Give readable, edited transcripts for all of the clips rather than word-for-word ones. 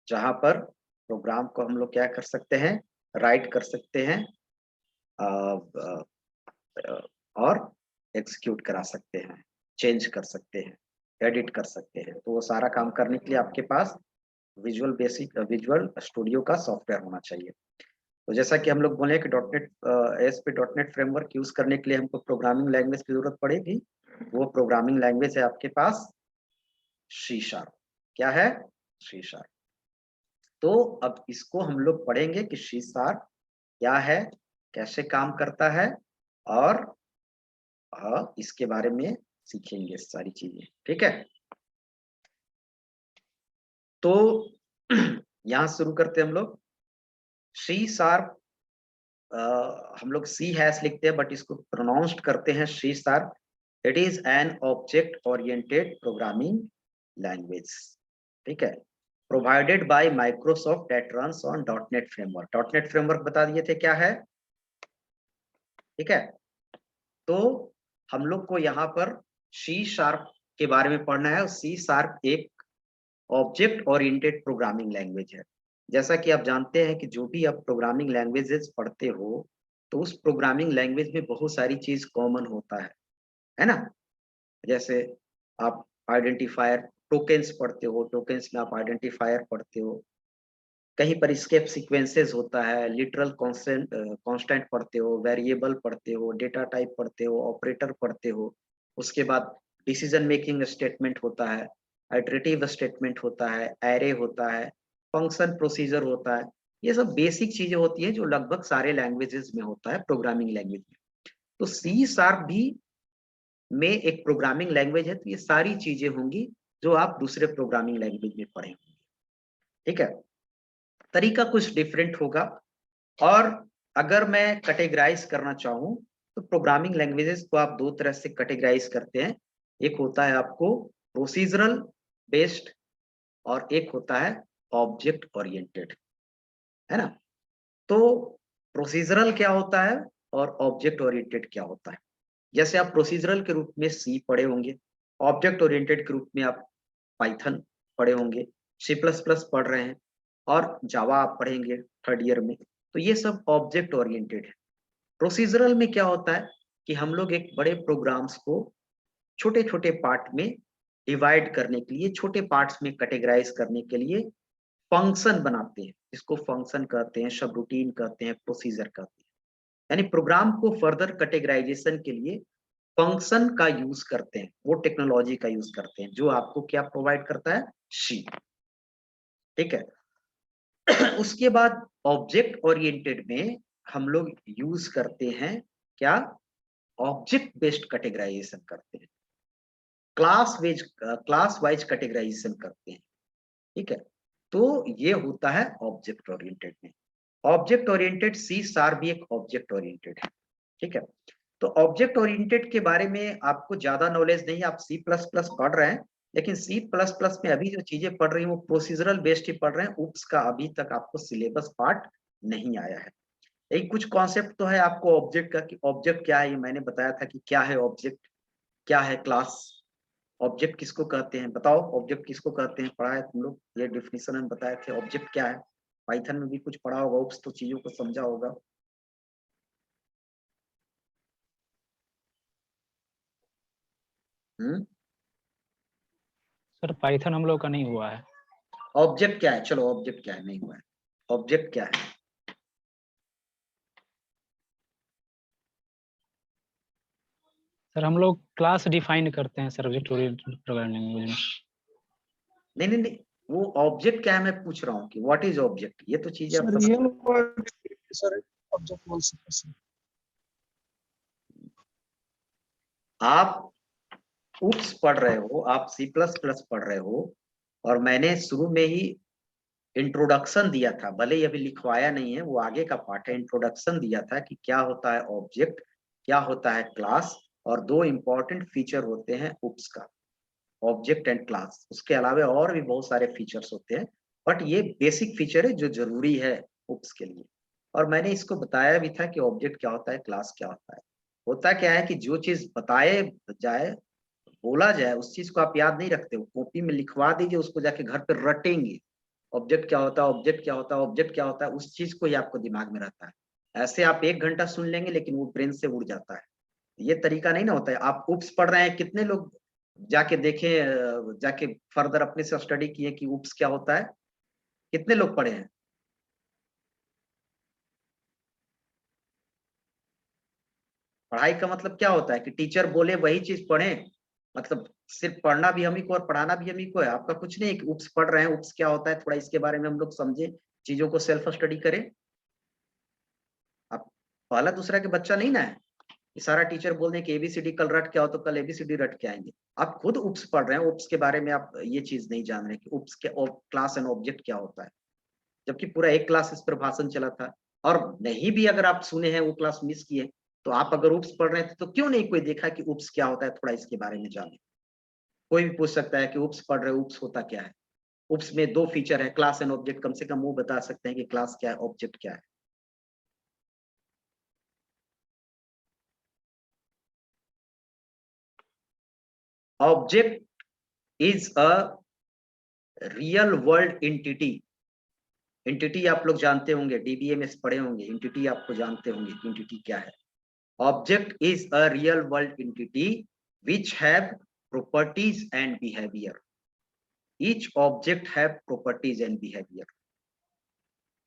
जहां पर प्रोग्राम को हम लोग क्या कर सकते हैं, राइट कर सकते हैं और एग्जीक्यूट करा सकते हैं, चेंज कर सकते हैं, एडिट कर सकते हैं। तो वो सारा काम करने के लिए आपके पास विजुअल स्टूडियो का सॉफ्टवेयर होना चाहिए। तो जैसा कि हम लोग बोले कि dot net ASP dot net framework use करने के लिए हमको प्रोग्रामिंग लैंग्वेज की जरूरत पड़ेगी। वो प्रोग्रामिंग लैंग्वेज है आपके पास C#। क्या है? C#। तो अब इसको हम लोग पढ़ेंगे कि C# क्या है, कैसे काम करता है, और इसके बारे में सीखेंगे सारी चीजें। ठीक है, तो यहां शुरू करते हैं हम लोग। C#, हम लोग C# लिखते हैं बट इसको प्रोनाउंस्ड करते हैं C#। It is an object oriented programming language. ठीक है, provided by Microsoft that runs on dot net framework. Dot net framework बता दिए थे क्या है। ठीक है, तो हम लोग को यहाँ पर C# के बारे में पढ़ना है। C# एक ऑब्जेक्ट ओरिएंटेड प्रोग्रामिंग लैंग्वेज है। जैसा कि आप जानते हैं कि जो भी आप प्रोग्रामिंग लैंग्वेजेस पढ़ते हो तो उस प्रोग्रामिंग लैंग्वेज में बहुत सारी चीज कॉमन होता है ना। जैसे आप आइडेंटिफायर टोकेंस पढ़ते हो, टोकेंस में आप आइडेंटिफायर पढ़ते हो, कहीं पर स्केप सीक्वेंसेस होता है, लिटरल कांस्टेंट पढ़ते हो, वेरिएबल पढ़ते हो, डेटा टाइप पढ़ते हो, ऑपरेटर पढ़ते हो। उसके बाद डिसीजन मेकिंग स्टेटमेंट होता है, आइटरेटिव स्टेटमेंट होता है, एरे होता है, फंक्शन प्रोसीजर होता है। ये सब बेसिक चीजें होती है जो लगभग सारे लैंग्वेजेस में होता है, प्रोग्रामिंग लैंग्वेज में। तो C# भी में एक प्रोग्रामिंग लैंग्वेज है, तो ये सारी चीजें होंगी जो आप दूसरे प्रोग्रामिंग लैंग्वेज में पढ़े होंगे। ठीक है, तरीका कुछ डिफरेंट होगा। और अगर मैं कैटेगराइज करना चाहूँ तो प्रोग्रामिंग लैंग्वेजेस को आप दो तरह से कैटेगराइज करते हैं। एक होता है आपको प्रोसीजरल बेस्ड और एक होता है ऑब्जेक्ट ओरिएंटेड, है ना। तो प्रोसीजरल क्या होता है और ऑब्जेक्ट ओरिएंटेड क्या होता है। जैसे आप प्रोसीजरल के रूप में C पढ़े होंगे, ऑब्जेक्ट ओरिएंटेड के रूप में आप पाइथन पढ़े होंगे, C++ पढ़ रहे हैं, और जावा आप पढ़ेंगे 3rd ईयर में। तो ये सब ऑब्जेक्ट ओरिएंटेड है। प्रोसीजरल में क्या होता है कि हम लोग एक बड़े प्रोग्राम्स को छोटे छोटे पार्ट में डिवाइड करने के लिए, छोटे पार्ट्स में कैटेगराइज करने के लिए फंक्शन बनाते हैं, जिसको फंक्शन कहते हैं, सब रूटीन कहते हैं, प्रोसीजर कहते हैं। यानी प्रोग्राम को फर्दर कैटेगराइजेशन के लिए फंक्शन का यूज करते हैं, वो टेक्नोलॉजी का यूज करते हैं जो आपको क्या प्रोवाइड करता है, C। ठीक है, उसके बाद ऑब्जेक्ट ओरिएंटेड में हम लोग यूज करते हैं क्या, ऑब्जेक्ट बेस्ड कैटेगराइजेशन करते हैं, क्लास वाइज कैटेगराइजेशन करते हैं। ठीक है, तो ये होता है ऑब्जेक्ट ओरिएंटेड में। ऑब्जेक्ट ओरिएंटेड C# भी एक ऑब्जेक्ट ओरिएंटेड है। ठीक है, तो ऑब्जेक्ट ओरिएंटेड के बारे में आपको ज्यादा नॉलेज नहीं, आप C++ पढ़ रहे हैं, लेकिन C++ में अभी जो चीजें पढ़ रही हैं वो प्रोसीजरल बेस्ड ही पढ़ रहे हैं। UPS का अभी तक आपको सिलेबस पार्ट नहीं आया है। एक कुछ कॉन्सेप्ट तो है आपको ऑब्जेक्ट का, कि ऑब्जेक्ट क्या है, ये मैंने बताया था कि क्या है ऑब्जेक्ट, क्या है क्लास, ऑब्जेक्ट किसको कहते हैं, बताओ ऑब्जेक्ट किसको कहते हैं, पढ़ा है तुम लोग, ये डिफिनेशन हम बताए थे ऑब्जेक्ट क्या है। पाइथन में भी कुछ पढ़ा होगा, UPS तो चीजों को समझा होगा। हम्म, सर पाइथन हम लोग का नहीं हुआ है। ऑब्जेक्ट क्या है, चलो ऑब्जेक्ट क्या है, नहीं हुआ है, ऑब्जेक्ट क्या है। सर हम लोग क्लास डिफाइन करते हैं sir object oriented programming language में। नहीं नहीं नहीं, वो ऑब्जेक्ट क्या है मैं पूछ रहा हूँ कि व्हाट इज ऑब्जेक्ट, ये तो चीजें आप सर समझ। रियल वर्ड सर ऑब्जेक्ट बोल सकते हैं। आप UPS पढ़ रहे हो, आप C++ पढ़ रहे हो, और मैंने शुरू में ही इंट्रोडक्शन दिया था, भले ही अभी लिखवाया नहीं है, वो आगे का पार्ट है। इंट्रोडक्शन दिया था कि क्या होता है ऑब्जेक्ट, क्या होता है क्लास, और दो इंपॉर्टेंट फीचर होते हैं UPS का, ऑब्जेक्ट एंड क्लास। उसके अलावा और भी बहुत सारे फीचर्स होते हैं, बट ये बेसिक फीचर है जो जरूरी है UPS के लिए। और मैंने इसको बताया भी था कि ऑब्जेक्ट क्या होता है, क्लास क्या होता है। होता क्या है कि जो चीज बताए जाए, बोला जाए, उस चीज को आप याद नहीं रखते हो, कॉपी में लिखवा दीजिए, उसको जाके घर पे रटेंगे, ऑब्जेक्ट क्या होता है, ऑब्जेक्ट क्या होता है, ऑब्जेक्ट क्या होता है, उस चीज को ही आपको दिमाग में रहता है। ऐसे आप 1 घंटा सुन लेंगे लेकिन वो ब्रेन से उड़ जाता है। ये तरीका नहीं ना होता है। आप उप्स पढ़ रहे हैं, कितने लोग जाके देखें, जाके फर्दर अपने से स्टडी किए कि उप्स क्या होता है, कितने लोग पढ़े हैं? पढ़ाई का मतलब क्या होता है कि टीचर बोले वही चीज पढ़ें, मतलब सिर्फ पढ़ना भी हम ही को और पढ़ाना भी हम ही को है। आपका कुछ नहीं कि उप्स पढ़ रहे हैं, उप्स क्या होता है थोड़ा इसके बारे में हम लोग समझे, चीजों को सेल्फ स्टडी करें। आप पहला दूसरा के बच्चा नहीं ना है कि सारा टीचर बोल दें कि एबीसीडी कल रट के आओ तो कल एबीसीडी रट के आएंगे। आप खुद उप्स पढ़ रहे हैं, उप्स के बारे में आप ये चीज नहीं जान रहे कि उप्स के क्लास एंड ऑब्जेक्ट क्या होता है, जबकि पूरा एक क्लास इस पर भाषण चला था। और नहीं भी अगर आप सुने हैं, वो क्लास मिस किए, तो आप अगर उप्स पढ़ रहे थे तो क्यों नहीं कोई देखा कि उप्स क्या होता है, थोड़ा इसके बारे में जाने। कोई भी पूछ सकता है कि उप्स पढ़ रहे, उप्स होता क्या है। उप्स में 2 फीचर है, क्लास एंड ऑब्जेक्ट। कम से कम वो बता सकते हैं कि क्लास क्या है, ऑब्जेक्ट क्या है। Object is a real world entity. Entity आप लोग जानते होंगे, डीबीएमएस पढ़े होंगे, एंटिटी आपको जानते होंगे कि एंटिटी क्या है। Object is a real world entity which have properties and behavior. Each object have properties and behavior.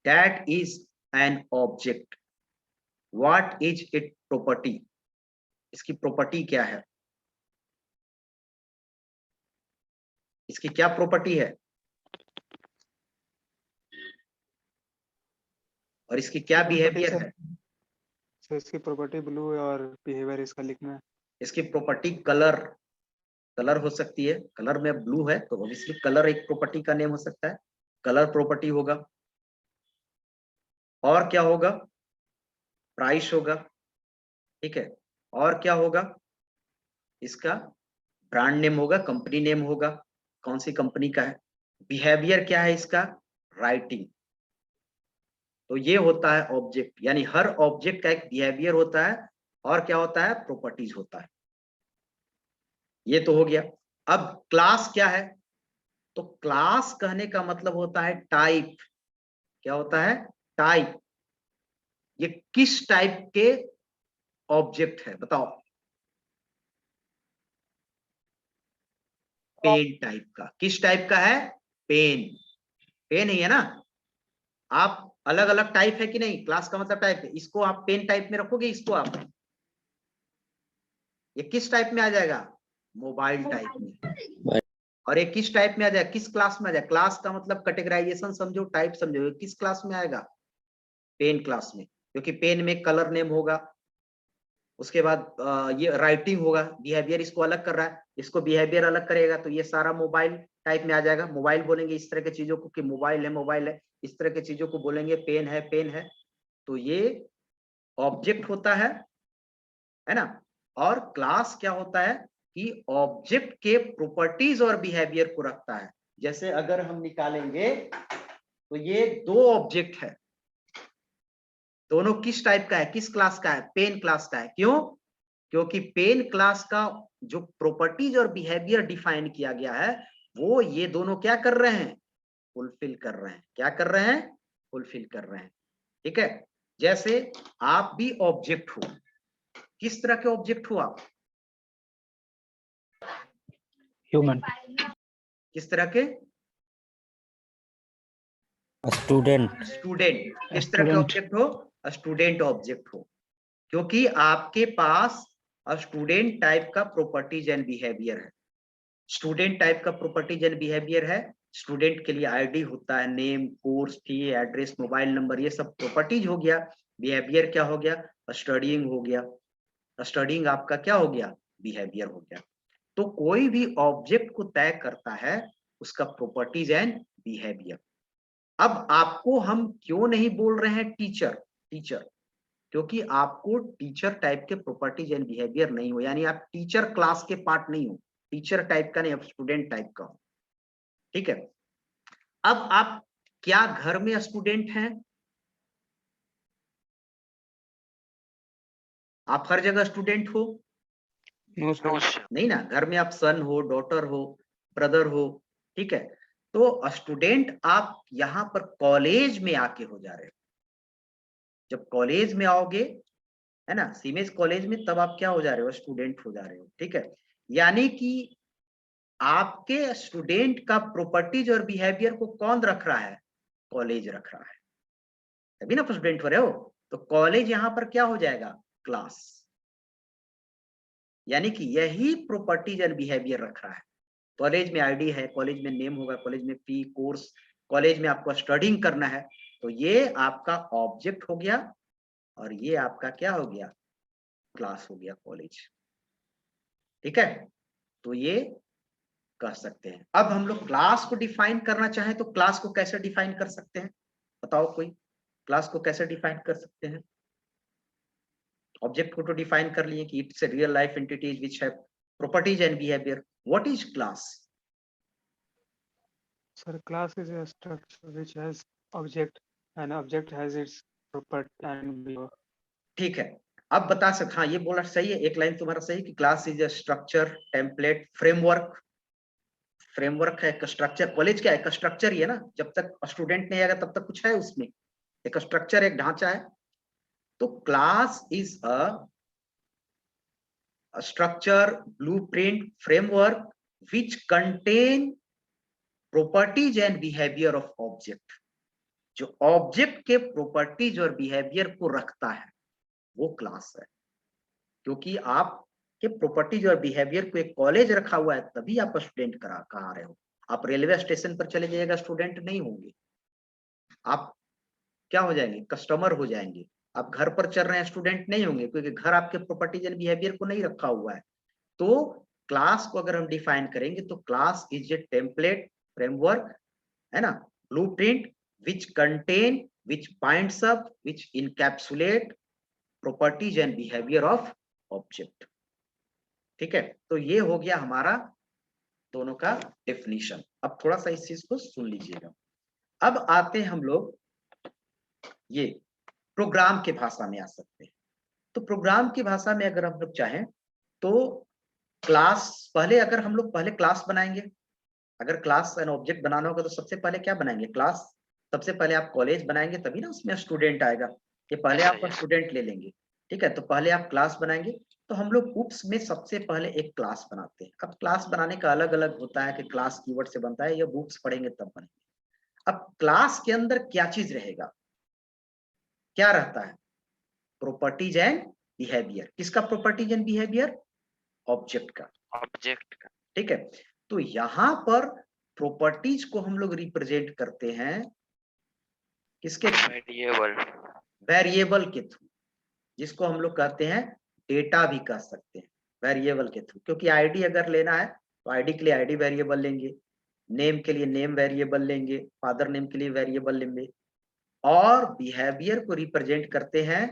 That is an object. What is its property? इसकी प्रॉपर्टी क्या है? इसकी क्या प्रॉपर्टी है और इसकी क्या बिहेवियर है? सर इसकी प्रॉपर्टी ब्लू है और बिहेवियर इसका लिखना है। इसकी प्रॉपर्टी कलर, कलर हो सकती है। कलर में ब्लू है तो ऑब्वियसली कलर एक प्रॉपर्टी का नेम हो सकता है, कलर प्रॉपर्टी होगा। और क्या होगा? प्राइस होगा, ठीक है। और क्या होगा? इसका ब्रांड नेम होगा, कंपनी नेम होगा, कौन सी कंपनी का है। बिहेवियर क्या है इसका? राइटिंग। तो ये होता है ऑब्जेक्ट, यानी हर ऑब्जेक्ट का एक बिहेवियर होता है और क्या होता है? प्रॉपर्टीज होता है। ये तो हो गया। अब क्लास क्या है? तो क्लास कहने का मतलब होता है टाइप। क्या होता है? टाइप। ये किस टाइप के ऑब्जेक्ट है बताओ? पेन टाइप का। किस टाइप का है? पेन। पेन ही है ना। आप अलग अलग टाइप है कि नहीं? क्लास का मतलब टाइप है। इसको आप पेन टाइप में रखोगे, इसको आप, ये किस टाइप में आ जाएगा? मोबाइल टाइप में। और ये किस टाइप में आ जाएगा? किस क्लास में आ जाएगा? क्लास का मतलब कैटेगराइजेशन समझो, टाइप समझो। किस क्लास में आएगा? पेन क्लास में, क्योंकि पेन में कलर नेम होगा, उसके बाद ये राइटिंग होगा। बिहेवियर इसको अलग कर रहा है, इसको बिहेवियर अलग करेगा, तो ये सारा मोबाइल टाइप में आ जाएगा। मोबाइल बोलेंगे इस तरह के चीजों को कि मोबाइल है, मोबाइल है। इस तरह के चीजों को बोलेंगे पेन है, पेन है। तो ये ऑब्जेक्ट होता है ना। और क्लास क्या होता है कि ऑब्जेक्ट के प्रॉपर्टीज और बिहेवियर को रखता है। जैसे अगर हम निकालेंगे तो ये 2 ऑब्जेक्ट है, दोनों किस टाइप का है? किस क्लास का है? पेन क्लास का है। क्यों? क्योंकि पेन क्लास का जो प्रॉपर्टीज और बिहेवियर डिफाइन किया गया है, वो ये दोनों क्या कर रहे हैं? फुलफिल कर रहे हैं। क्या कर रहे हैं? फुलफिल कर रहे हैं। ठीक है। जैसे आप भी ऑब्जेक्ट हो। किस तरह के ऑब्जेक्ट हो आप? ह्यूमन। किस तरह के? स्टूडेंट। स्टूडेंट। किस तरह के स्टूडेंट। ऑब्जेक्ट हो? स्टूडेंट ऑब्जेक्ट हो, क्योंकि आपके पास स्टूडेंट टाइप का प्रॉपर्टीज एंड बिहेवियर है। स्टूडेंट टाइप का प्रॉपर्टीज एंड बिहेवियर है। स्टूडेंट के लिए आईडी होता है, name, course fee, address, mobile number, ये सब प्रॉपर्टीज हो गया। बिहेवियर क्या हो गया? स्टडीइंग हो गया। स्टडीइंग आपका क्या हो गया? बिहेवियर हो गया। तो कोई भी ऑब्जेक्ट को तय करता है उसका प्रॉपर्टीज एंड बिहेवियर। अब आपको हम क्यों नहीं बोल रहे हैं टीचर? टीचर क्योंकि आपको टीचर टाइप के प्रॉपर्टीज एंड बिहेवियर नहीं हो, यानी आप टीचर क्लास के पार्ट नहीं हो। टीचर टाइप का नहीं, आप स्टूडेंट टाइप का हो। ठीक है। अब आप क्या घर में स्टूडेंट हैं? आप हर जगह स्टूडेंट हो? No sir. नहीं ना। घर में आप सन हो, डॉटर हो, ब्रदर हो। ठीक है। तो स्टूडेंट आप यहाँ पर कॉलेज में आके हो जा रहे हो। जब कॉलेज में आओगे, है ना, सीमेज कॉलेज में, तब आप क्या हो जा रहे हो, स्टूडेंट हो जा रहे हो। ठीक है, यानी कि आपके स्टूडेंट का प्रॉपर्टीज और बिहेवियर को कौन रख रहा है, कॉलेज रख रहा है, तभी ना स्टूडेंट हो रहे हो। तो कॉलेज यहाँ पर क्या हो जाएगा, क्लास। यानी कि यही प्रॉपर्टीज एंड बिहेवियर रख रहा है। कॉलेज में आईडी है, कॉलेज में नेम होगा, कॉलेज में फी, कोर्स, कॉलेज में आपको स्टडिंग करना है, तो ये आपका ऑब्जेक्ट हो गया और ये आपका क्या हो गया, क्लास हो गया, कॉलेज। ठीक है, तो ये कह सकते हैं। अब हम लोग क्लास को डिफाइन करना चाहें तो क्लास को कैसे डिफाइन कर सकते हैं, बताओ कोई, क्लास को कैसे डिफाइन कर सकते हैं। ऑब्जेक्ट को तो डिफाइन कर लिए कि it's a real life entities which have properties and behaviour. What is class? Sir, class is a structure which has object and object has its property and behavior. ठीक है, अब बता सकते, हाँ ये बोला सही है, एक लाइन तुम्हारा सही कि class is a structure, template, framework. Framework है, एक स्ट्रक्चर। कॉलेज क्या है, एक स्ट्रक्चर ही है ना, जब तक स्टूडेंट नहीं आएगा तब तक कुछ है उसमें, एक स्ट्रक्चर, एक ढांचा है। तो class is a structure, blueprint, framework which contain properties and behavior of object। जो ऑब्जेक्ट के प्रॉपर्टीज और बिहेवियर को रखता है वो क्लास है। क्योंकि आप के प्रॉपर्टीज और बिहेवियर को एक कॉलेज रखा हुआ है, तभी आप स्टूडेंट कहा रहे हो। आप रेलवे स्टेशन पर चले जाइएगा, स्टूडेंट नहीं होंगे, आप क्या हो जाएंगे, कस्टमर हो जाएंगे। आप घर पर चल रहे हैं, स्टूडेंट नहीं होंगे, क्योंकि घर आपके प्रॉपर्टीज एंड बिहेवियर को नहीं रखा हुआ है। तो क्लास को अगर हम डिफाइन करेंगे तो class is a template, framework, है ना, blueprint which contain, which binds up, which encapsulate properties and behavior of object। ठीक है, तो ये हो गया हमारा दोनों का डेफिनेशन। अब थोड़ा सा इस चीज को सुन लीजिएगा। अब आते हैं हम लोग ये प्रोग्राम के भाषा में आ सकते हैं। तो प्रोग्राम की भाषा में अगर हम लोग चाहें तो क्लास, पहले अगर हम लोग पहले क्लास बनाएंगे, अगर क्लास एंड ऑब्जेक्ट बनाना होगा तो सबसे पहले क्या बनाएंगे, क्लास। सबसे पहले आप कॉलेज बनाएंगे तभी ना उसमें स्टूडेंट आएगा, ये पहले आप स्टूडेंट ले लेंगे। ठीक है, तो पहले आप क्लास बनाएंगे। तो हम लोग उप्स में सबसे पहले एक क्लास बनाते हैं। अब क्लास बनाने का अलग अलग होता है कि क्लास कीवर्ड से बनता है या बुक्स पढ़ेंगे तब बनेंगे। अब क्लास के अंदर क्या चीज रहेगा, क्या रहता है, प्रॉपर्टीज एंड बिहेवियर। किसका प्रॉपर्टीज एंड बिहेवियर, ऑब्जेक्ट का, ऑब्जेक्ट का। ठीक है, तो यहां पर प्रॉपर्टीज को हम लोग रिप्रेजेंट करते हैं किसके, वेरिएबल, वेरिएबल के थ्रू, जिसको हम लोग कहते हैं डेटा भी कह सकते हैं, वेरिएबल के थ्रू। क्योंकि आईडी अगर लेना है तो आईडी के लिए आईडी वेरिएबल लेंगे, नेम के लिए नेम वेरिएबल लेंगे, फादर नेम के लिए वेरिएबल लेंगे, और बिहेवियर को रिप्रेजेंट करते हैं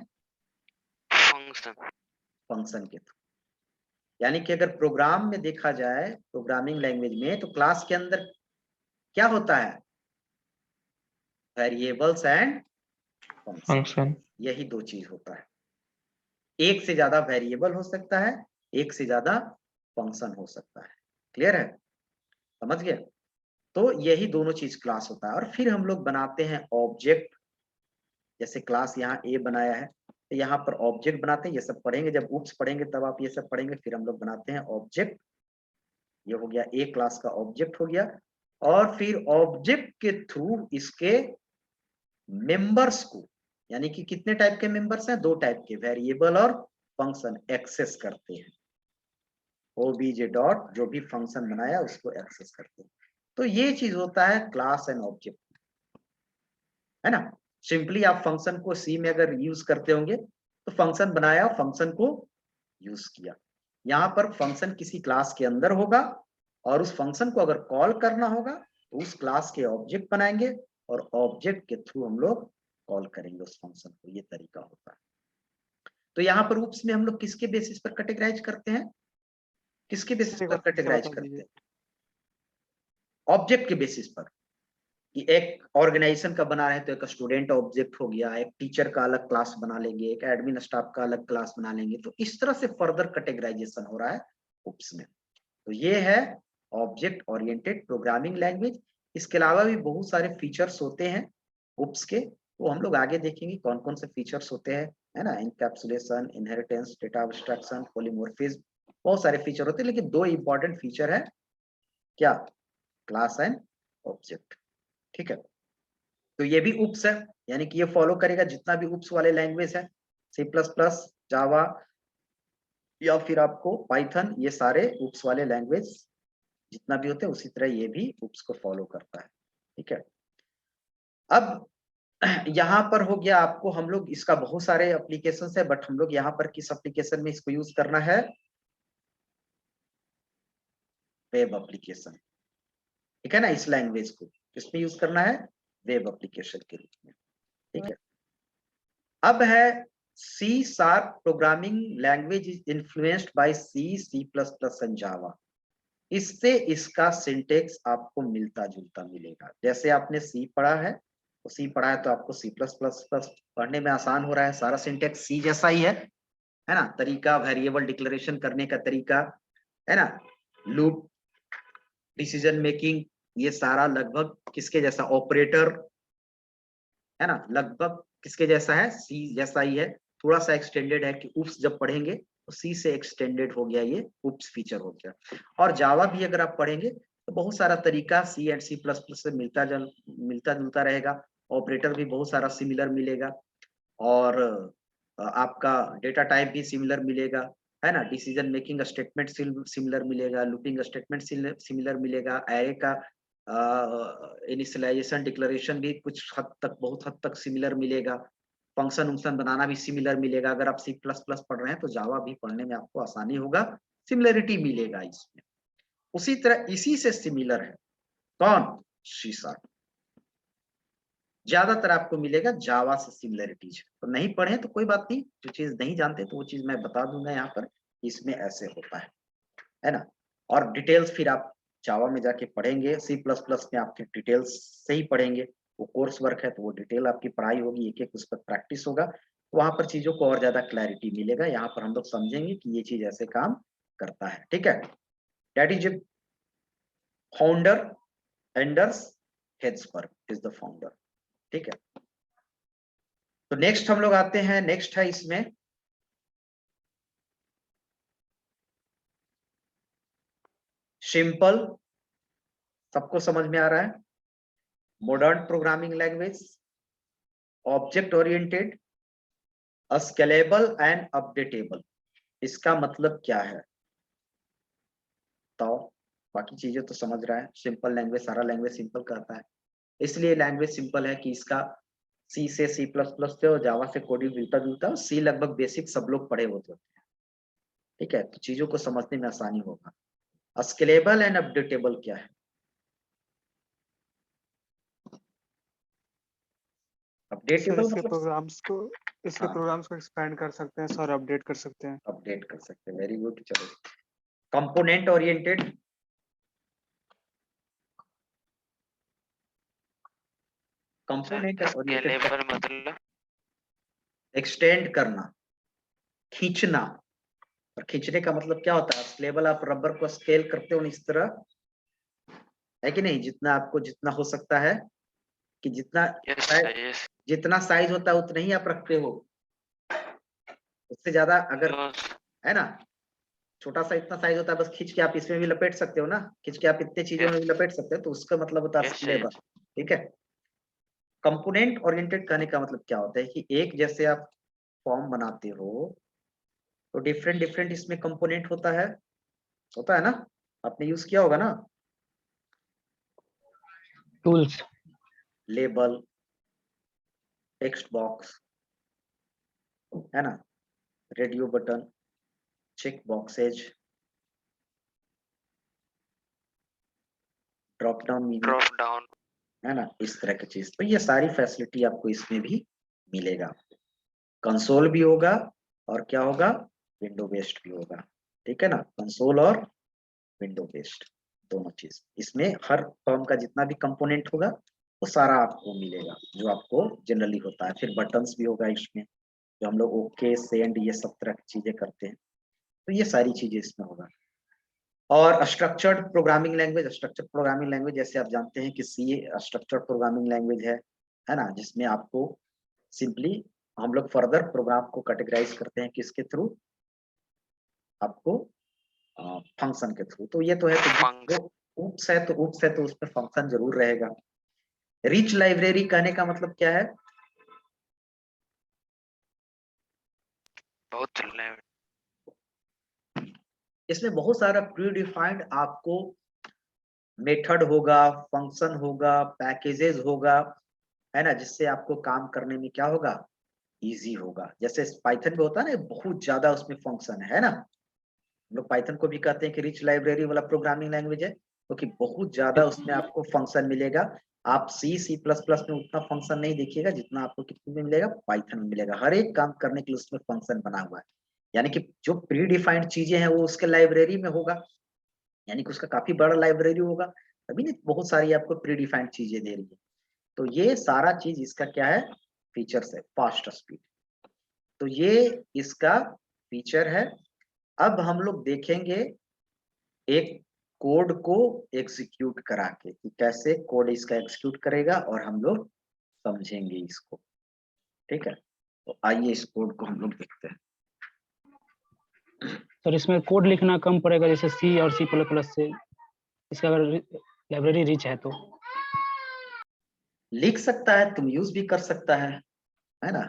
फंक्शन, फंक्शन के थ्रू। यानी कि अगर प्रोग्राम में देखा जाए, प्रोग्रामिंग लैंग्वेज में, तो क्लास के अंदर क्या होता है, वेरिएबल्स एंड फंक्शन, यही दो चीज होता है। एक से ज्यादा वेरिएबल हो सकता है, एक से ज्यादा फंक्शन हो सकता है। क्लियर है, समझ गए? तो यही दोनों चीज क्लास होता है। और फिर हम लोग बनाते हैं ऑब्जेक्ट। जैसे क्लास यहाँ ए बनाया है, तो यहाँ पर ऑब्जेक्ट बनाते हैं। ये सब पढ़ेंगे, जब बुक्स पढ़ेंगे तब आप ये सब पढ़ेंगे। फिर हम लोग बनाते हैं ऑब्जेक्ट। ये हो गया ए क्लास का ऑब्जेक्ट हो गया। और फिर ऑब्जेक्ट के थ्रू इसके मेंबर्स को, यानी कि कितने टाइप के मेंबर्स हैं, दो टाइप के, वेरिएबल और फंक्शन, एक्सेस करते हैं। ओबीजे डॉट जो भी फंक्शन बनाया उसको एक्सेस करते हैं। तो ये चीज होता है क्लास एंड ऑब्जेक्ट, है ना। सिंपली आप फंक्शन को सी में अगर यूज करते होंगे तो फंक्शन बनाया, फंक्शन को यूज किया। यहाँ पर फंक्शन किसी क्लास के अंदर होगा और उस फंक्शन को अगर कॉल करना होगा तो उस क्लास के ऑब्जेक्ट बनाएंगे और ऑब्जेक्ट के थ्रू हम लोग कॉल करेंगे उस फंक्शन को। ये तरीका होता है। तो यहाँ पर उप्स में हम लोग किसके बेसिस पर कैटेगराइज करते हैं, किसके बेसिस पर कैटेगराइज करते हैं, ऑब्जेक्ट के बेसिस पर। कि एक ऑर्गेनाइजेशन का बना रहे हैं तो एक स्टूडेंट ऑब्जेक्ट हो गया, एक टीचर का अलग क्लास बना लेंगे, एक एडमिन स्टाफ का अलग क्लास बना लेंगे। तो इस तरह से फर्दर कैटेगराइजेशन हो रहा है उप्स में। तो ये है ऑब्जेक्ट ओरिएंटेड प्रोग्रामिंग लैंग्वेज। इसके अलावा भी बहुत सारे फीचर्स होते हैं उप्स के, वो हम लोग आगे देखेंगे कौन कौन से फीचर्स होते हैं, है ना। Encapsulation, inheritance, data abstraction, polymorphism, बहुत सारे फीचर होते हैं, लेकिन दो इंपॉर्टेंट फीचर है, क्या, क्लास एंड ऑब्जेक्ट। ठीक है, तो ये भी उप्स है, यानी कि ये फॉलो करेगा जितना भी उप्स वाले लैंग्वेज है, C++, जावा या फिर आपको पाइथन, ये सारे उप्स वाले लैंग्वेज जितना भी होते हैं उसी तरह ये भी उप्स को फॉलो करता है। ठीक है, अब यहाँ पर हो गया आपको, हम लोग इसका बहुत सारे एप्लीकेशन है, बट हम लोग यहाँ पर किस एप्लीकेशन में इसको यूज करना है, वेब एप्लीकेशन। ठीक है ना, इस लैंग्वेज को किसमें यूज करना है, वेब एप्लीकेशन के रूप में। ठीक है, अब है C# programming language is influenced by C++ and Java. इससे इसका सिंटेक्स आपको मिलता जुलता मिलेगा। जैसे आपने C पढ़ा है, तो C पढ़ा है तो आपको C++ पढ़ने में आसान हो रहा है, सारा सिंटेक्स C जैसा ही है ना। तरीका, वेरिएबल डिक्लेरेशन करने का तरीका, है ना, लूप, डिसीजन मेकिंग, ये सारा लगभग किसके जैसा, ऑपरेटर, है ना, लगभग किसके जैसा है, C जैसा ही है। थोड़ा सा एक्सटेंडेड है कि उप्स जब पढ़ेंगे तो C से एक्सटेंडेड हो गया, ये उप्स फीचर हो गया। और जावा भी अगर आप पढ़ेंगे तो बहुत सारा तरीका C एंड C++ से मिलता जुलता रहेगा। ऑपरेटर भी बहुत सारा सिमिलर मिलेगा, और आपका डेटा टाइप भी सिमिलर मिलेगा, है ना। डिसीजन मेकिंग स्टेटमेंट सिमिलर मिलेगा, लूपिंग स्टेटमेंट सिमिलर मिलेगा, एरे का इनिशियलाइजेशन डिक्लेरेशन भी कुछ हद तक, बहुत हद तक सिमिलर मिलेगा। फंक्शन वंक्शन बनाना भी सिमिलर मिलेगा। अगर आप C++ पढ़ रहे हैं तो जावा भी पढ़ने में आपको आसानी होगा, सिमिलरिटी मिलेगा इसमें। उसी तरह इसी से सिमिलर है कौन, C#। ज्यादातर आपको मिलेगा जावा से सिमिलरिटीज। तो नहीं पढ़े तो कोई बात नहीं, जो चीज नहीं जानते तो वो चीज मैं बता दूंगा यहाँ पर, इसमें ऐसे होता है ना। और डिटेल्स फिर आप जावा में जाके पढ़ेंगे, C++ में आपके डिटेल्स से ही पढ़ेंगे। वो कोर्स वर्क है तो वो डिटेल आपकी पढ़ाई होगी, एक एक उस पर प्रैक्टिस होगा, तो वहां पर चीजों को और ज्यादा क्लैरिटी मिलेगा। यहाँ पर हम लोग समझेंगे कि ये चीज ऐसे काम करता है। ठीक है, that is founder, Anders Hejlsberg is the founder. ठीक है, तो नेक्स्ट हम लोग आते हैं, नेक्स्ट है इसमें सिंपल, सबको समझ में आ रहा है, modern programming language, object oriented, scalable and updatable. इसका मतलब क्या है, तो बाकी चीजें तो समझ रहा है। सिंपल लैंग्वेज, सारा लैंग्वेज सिंपल कहता है, इसलिए लैंग्वेज सिंपल है कि इसका C से C++ से और जावा से कोडिंग मिलता जुलता है। C लगभग बेसिक सब लोग पढ़े होते हैं। ठीक है, तो चीजों को समझने में आसानी होगा। स्केलेबल एंड अपडेटेबल क्या है, सर अपडेटेबल इसके मतलब प्रोग्राम्स को, इसके हाँ, प्रोग्राम्स को एक्सपेंड कर सकते हैं सर, अपडेट कर सकते हैं। अपडेट कर सकते हैं, वेरी गुड। चलो, component oriented, component oriented scalable मतलब एक्सटेंड करना, खींचना। और खींचने का मतलब क्या होता है, स्केलेबल आप रबर को स्केल करते हो इस तरह, है कि नहीं, जितना आपको जितना हो सकता है कि जितना यस साइज, सर, यस जितना साइज होता है उतना ही आप रखते हो, उससे ज्यादा अगर, यस है ना, छोटा सा इतना साइज होता है, बस खींच के आप इसमें भी लपेट सकते हो ना, खींच के आप इतने चीजों में भी लपेट सकते हो, तो उसका मतलब होता है यस स्केलेबल। ठीक है, कंपोनेंट ओरिएंटेड कहने का मतलब क्या होता है कि एक जैसे आप फॉर्म बनाते हो तो डिफरेंट डिफरेंट इसमें कंपोनेंट होता है ना, आपने यूज किया होगा ना, टूल्स। लेबल, टेक्स्ट बॉक्स, है ना, radio button, check boxes, drop down menu, drop down. है ना, इस तरह की चीज। तो ये सारी फैसिलिटी आपको इसमें भी मिलेगा। कंसोल भी होगा और क्या होगा, विंडो बेस्ड भी होगा। ठीक है ना, कंसोल और विंडो बेस्ड दोनों चीज इसमें, हर फॉर्म का जितना भी कंपोनेंट होगा वो सारा आपको मिलेगा जो आपको जनरली होता है। फिर बटन्स भी होगा इसमें, जो हम लोग ओके, सेंड, ये सब तरह की चीजें करते हैं, तो ये सारी चीजें इसमें होगा। और स्ट्रक्चर्ड प्रोग्रामिंग लैंग्वेज जैसे आप जानते हैं कि सी स्ट्रक्चर्ड प्रोग्रामिंग लैंग्वेज है ना, जिसमें आपको सिंपली हम लोग फर्दर प्रोग्राम को कैटेगराइज करते हैं किसके थ्रू, आपको फंक्शन के थ्रू। तो ये तो है, तो ऊप्स है तो उसमें फंक्शन जरूर रहेगा। रिच लाइब्रेरी कहने का मतलब क्या है? बहुत इसमें बहुत सारा प्री डिफाइंड आपको मेथड होगा, फंक्शन होगा, पैकेजेस होगा, है ना, जिससे आपको काम करने में क्या होगा, इजी होगा। जैसे पाइथन में होता है ना, बहुत ज्यादा उसमें फंक्शन है ना, हम लोग पाइथन को भी कहते हैं कि रिच लाइब्रेरी वाला प्रोग्रामिंग लैंग्वेज है, क्योंकि बहुत ज्यादा उसमें आपको फंक्शन मिलेगा। आप सी प्लस प्लस में उतना फंक्शन नहीं देखिएगा जितना आपको कितने में मिलेगा, पाइथन में मिलेगा। हर एक काम करने के लिए उसमें फंक्शन बना हुआ है, यानी कि जो प्री डिफाइंड चीजें हैं वो उसके लाइब्रेरी में होगा, यानी कि उसका काफी बड़ा लाइब्रेरी होगा, तभी नहीं बहुत सारी आपको प्री डिफाइंड चीजें दे रही है। तो ये सारा चीज इसका क्या है, फीचर्स है, फास्ट स्पीड। तो ये इसका फीचर है। अब हम लोग देखेंगे एक कोड को एग्जीक्यूट करा के कि कैसे कोड इसका एग्जीक्यूट करेगा, और हम लोग समझेंगे इसको। ठीक है, तो आइए इस कोड को हम लोग देखते हैं। सर इसमें कोड लिखना कम पड़ेगा जैसे सी और C++ से, इसका अगर लाइब्रेरी रिच है तो? लिख सकता है, तुम यूज भी कर सकता है ना।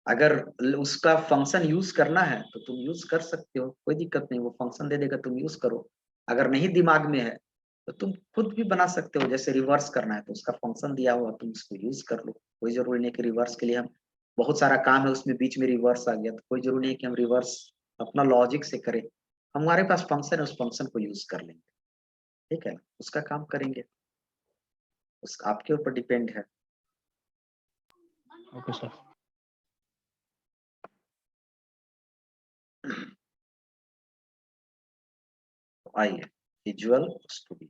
अगर उसका फंक्शन यूज करना है तो तुम यूज कर सकते हो, कोई दिक्कत नहीं, वो फंक्शन दे देगा, तुम यूज करो। अगर नहीं दिमाग में है तो तुम खुद भी बना सकते हो, जैसे रिवर्स करना है तो उसका फंक्शन दिया हुआ, तुम उसको यूज कर लो। कोई जरूरी नहीं कि रिवर्स के लिए हम, बहुत सारा काम है उसमें, बीच में रिवर्स आ गया तो कोई जरूरी नहीं कि हम रिवर्स अपना लॉजिक से करें। हमारे पास फंक्शन है, उस फंक्शन को यूज कर लेंगे, ठीक है, उसका काम करेंगे, उस आपके ऊपर डिपेंड है। Okay sir. आइए विजुअल स्टूडियो,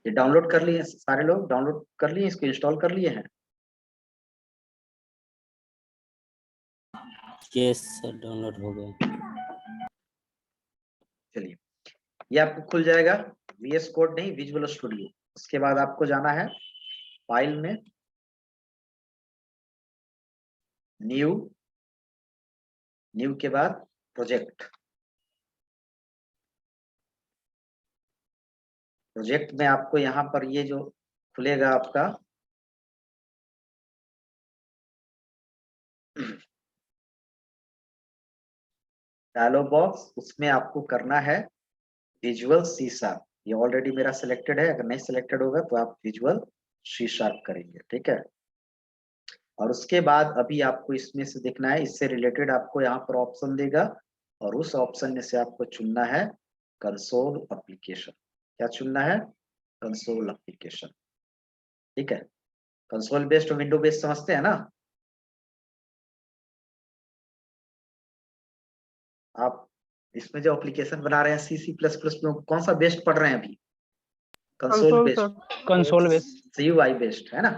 ये डाउनलोड कर लिए सारे लोग, डाउनलोड कर लिए, इसको इंस्टॉल कर लिए हैं? यस सर, डाउनलोड हो गया। चलिए, ये आपको खुल जाएगा, VS कोड नहीं, विजुअल स्टूडियो। उसके बाद आपको जाना है फाइल में, न्यू, न्यू के बाद प्रोजेक्ट। प्रोजेक्ट में आपको यहाँ पर ये जो खुलेगा आपका डायलॉग बॉक्स, उसमें आपको करना है विजुअल C#। ये ऑलरेडी मेरा सिलेक्टेड है, अगर नहीं सिलेक्टेड होगा तो आप विजुअल C# करेंगे, ठीक है। और उसके बाद अभी आपको इसमें से देखना है, इससे रिलेटेड आपको यहाँ पर ऑप्शन देगा, और उस ऑप्शन में से आपको चुनना है कंसोल एप्लीकेशन। क्या चुनना है? कंसोल एप्लीकेशन, ठीक है। कंसोल बेस्ड और विंडो बेस्ड समझते हैं ना आप? इसमें जो एप्लीकेशन बना रहे हैं C++ में, कौन सा बेस्ड पढ़ रहे हैं अभी? Console Console, based, sir. Console base. GUI based है ना,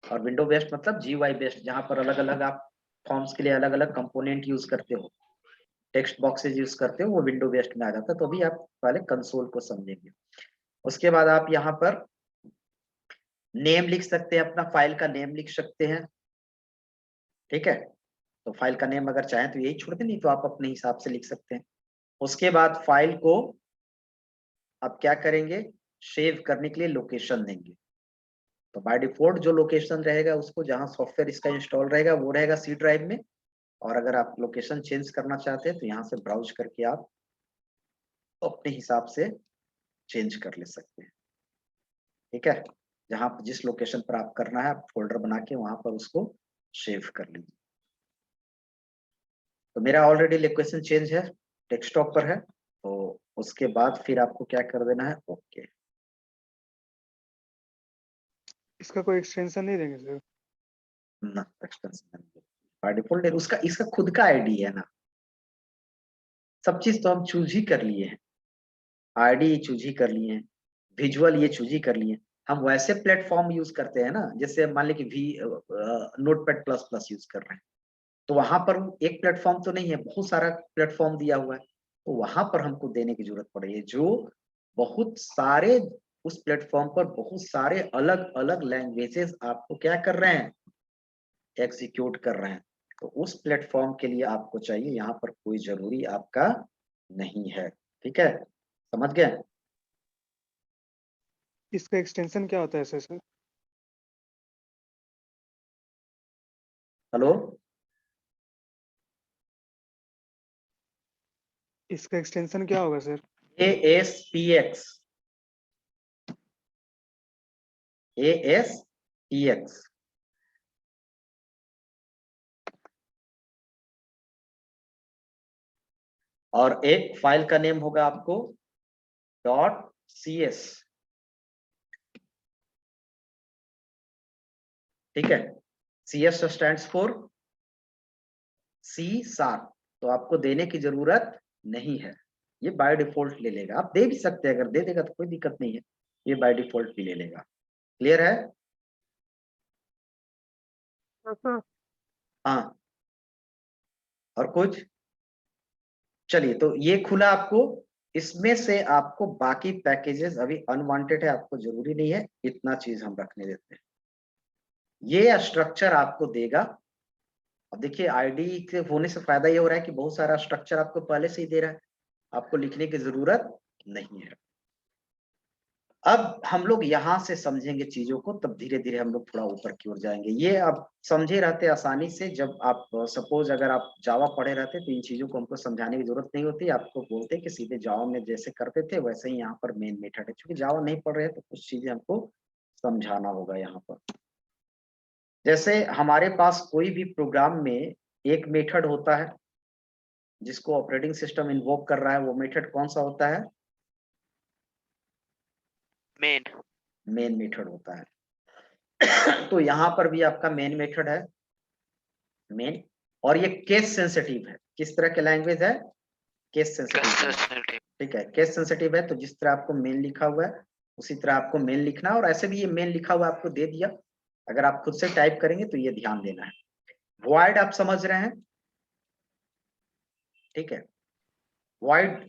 और विंडो बेस्ड मतलब GUI बेस्ड, जहां पर अलग अलग आप फॉर्म्स के लिए अलग अलग कंपोनेंट यूज करते हो, टेक्स्ट बॉक्सेज यूज करते हो, वो विंडो बेस्ड में आ जाता है। तो अभी आप पहले कंसोल को समझेंगे। उसके बाद आप यहाँ पर नेम लिख सकते हैं, अपना फाइल का नेम लिख सकते हैं, ठीक है। तो फाइल का नेम अगर चाहें तो यही छोड़ दें, नहीं तो आप अपने हिसाब से लिख सकते हैं। उसके बाद फाइल को आप क्या करेंगे, सेव करने के लिए लोकेशन देंगे। तो बाय डिफॉल्ट जो लोकेशन रहेगा, उसको जहां सॉफ्टवेयर इसका इंस्टॉल रहेगा वो रहेगा C ड्राइव में। और अगर आप लोकेशन चेंज करना चाहते हैं तो यहाँ से ब्राउज करके आप अपने हिसाब से चेंज कर ले सकते हैं, ठीक है। जहां जिस लोकेशन पर आप करना है, आप फोल्डर बना के वहां पर उसको सेव कर लीजिए। तो मेरा ऑलरेडी लोकेशन चेंज है, डेस्कटॉप पर है। तो उसके बाद फिर आपको क्या कर देना है, ओके। इसका कोई एक्सटेंशन नहीं देंगे सर? ना, एक्सटेंशन बाय डिफॉल्ट उसका, इसका खुद का आईडी है ना, सब चीज तो हम चूज ही कर लिए हैं, आईडी चूज ही कर लिए हैं, विजुअल ये चूज ही कर लिए हैं। हम वैसे प्लेटफॉर्म यूज करते हैं ना, जैसे मान ली कि नोटपैड प्लस प्लस यूज कर रहे हैं, तो वहां पर एक प्लेटफॉर्म तो नहीं है, बहुत सारा प्लेटफॉर्म दिया हुआ है, तो वहां पर हमको देने की जरूरत पड़ी है, जो बहुत सारे उस प्लेटफॉर्म पर बहुत सारे अलग अलग लैंग्वेजेस आपको क्या कर रहे हैं, एग्जीक्यूट कर रहे हैं। तो उस प्लेटफॉर्म के लिए आपको चाहिए, यहाँ पर कोई जरूरी आपका नहीं है। ठीक है, समझ गए? इसका एक्सटेंशन क्या होता है सर? हेलो, इसका एक्सटेंशन क्या होगा सर? ASPX, ASPX। और एक फाइल का नेम होगा आपको .cs। ठीक है, CS स्टैंड्स फॉर C#। तो आपको देने की जरूरत नहीं है, ये बाय डिफॉल्ट ले लेगा। आप दे भी सकते हैं, अगर दे देगा तो कोई दिक्कत नहीं है, ये बाय डिफॉल्ट भी ले लेगा। क्लियर है? हाँ, और कुछ? चलिए, तो ये खुला आपको, इसमें से आपको बाकी पैकेजेस अभी अनवांटेड है, आपको जरूरी नहीं है, इतना चीज हम रखने देते हैं। ये स्ट्रक्चर आपको देगा। अब देखिए, आईडी के होने से फायदा ये हो रहा है कि बहुत सारा स्ट्रक्चर आपको पहले से ही दे रहा है, आपको लिखने की जरूरत नहीं है। अब हम लोग यहाँ से समझेंगे चीजों को, तब धीरे धीरे हम लोग थोड़ा ऊपर की ओर जाएंगे। ये अब समझे रहते आसानी से, जब आप सपोज अगर आप जावा पढ़े रहते तो इन चीजों को हमको समझाने की जरूरत नहीं होती, आपको बोलते कि सीधे जावा में जैसे करते थे वैसे ही यहाँ पर मेन मेथड है। क्योंकि जावा नहीं पढ़ रहे तो कुछ चीजें हमको समझाना होगा यहाँ पर। जैसे हमारे पास कोई भी प्रोग्राम में एक मेथड होता है जिसको ऑपरेटिंग सिस्टम इन्वोक कर रहा है, वो मेथड कौन सा होता है? मेन मेथड होता है। तो यहाँ पर भी आपका मेन मेथड है, मेन। और ये केस सेंसिटिव है। किस तरह के लैंग्वेज है? Case sensitive. ठीक है, केस सेंसिटिव है, तो जिस तरह आपको मेन लिखा हुआ है उसी तरह आपको मेन लिखना है। और ऐसे भी ये मेन लिखा हुआ आपको दे दिया, अगर आप खुद से टाइप करेंगे तो ये ध्यान देना है। वॉइड आप समझ रहे हैं? ठीक है, वॉइड